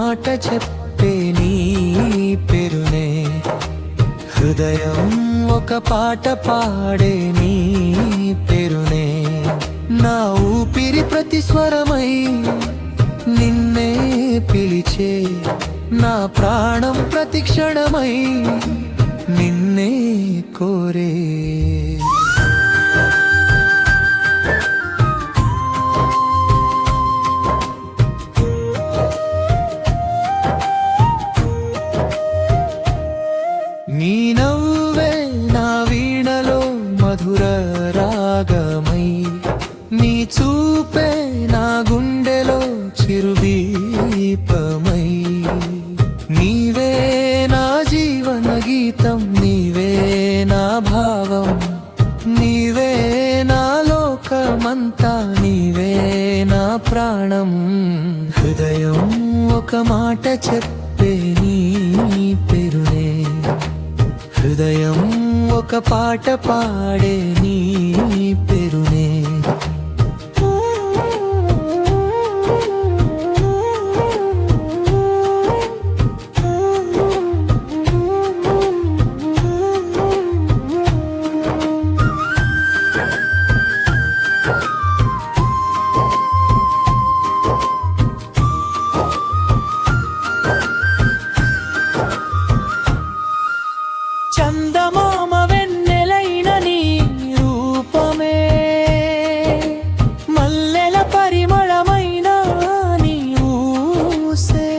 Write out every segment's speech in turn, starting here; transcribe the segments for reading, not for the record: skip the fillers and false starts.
మాట చెప్పే నీ పేరునే, హృదయం ఒక పాట పాడే నీ పేరునే, నా ఊపిరి ప్రతి స్వరమై నిన్నే పిలిచే, నా ప్రాణం ప్రతి క్షణమై నిన్నే కోరే. నీ నవ్వే నా వీణలో మధుర రాగమై, నీ చూపే నా గుండెలో చిరుదీపమై, నీవే నా జీవన గీతం, నీవే నా భావం, నీవే నా లోకమంతా, నీవే నా ప్రాణం. హృదయం ఒక మాట చెప్పే నీ పేరునే, హృదయం ఒక పాట పాడే నీ పేరునే. చందమామ వెన్నెలైన నీ రూపమే, మల్లెల పరిమళమైన నీ ఊసే,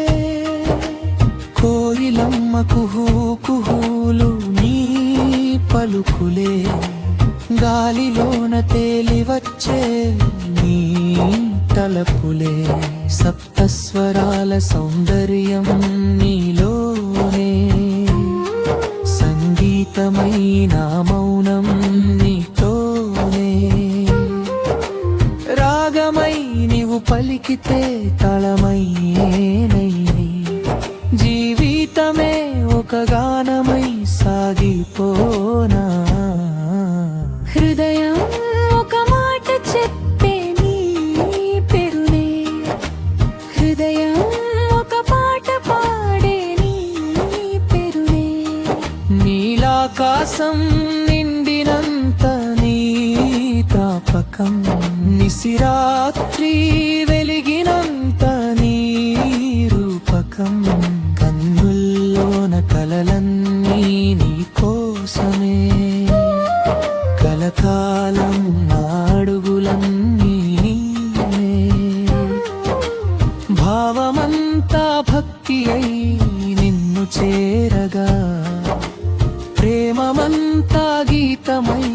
కోయిలమ్మ కుహూ కుహూలు నీ పలుకులే, గాలిలోన తేలివచ్చే నీ తలపులే, సప్తస్వరాల సౌందర్యం నీలోనే, సంగీతమైన మౌనం నీతోనే, రాగమై నీవు పలికితే తాళమయ్యేనై, జీవితమే ఒక గానమై సాగిపోనా. హృదయం ఒక మాట చెప్పే నీ పేరునే, హృదయం ఒక పాట పాడే నీ పేరునే, నీలాకాశం నిండినంత నీ తాపకం, నిశిరాత్రి వెలిగినంత నీ రూపకం, కన్నుల్లోన కలలన్నీ నీ కోసమే, కలకాలం నాడుగులన్నీ నీవే, భావమంతా భక్తి అయి నిన్ను చేరగా, ప్రేమమంతా గీతమై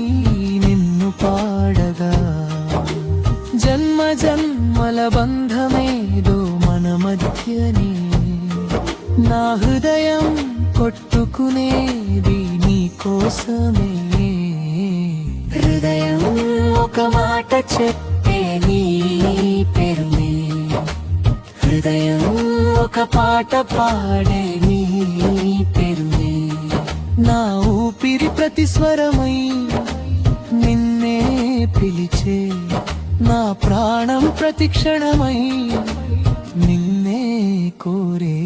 నిన్ను పాడగా, జన్మ జన్మల బంధమేదో మన మధ్యనే, నా హృదయం కొట్టుకునేది నీ కోసమే. హృదయం ఒక మాట చెప్పే నీ పేరునే, హృదయం ఒక పాట పాడే నీ పేరునే, నా ఊపిరి ప్రతి స్వరమై నిన్నే పిలిచే, నా ప్రాణం ప్రతి క్షణమై నిన్నే కోరే.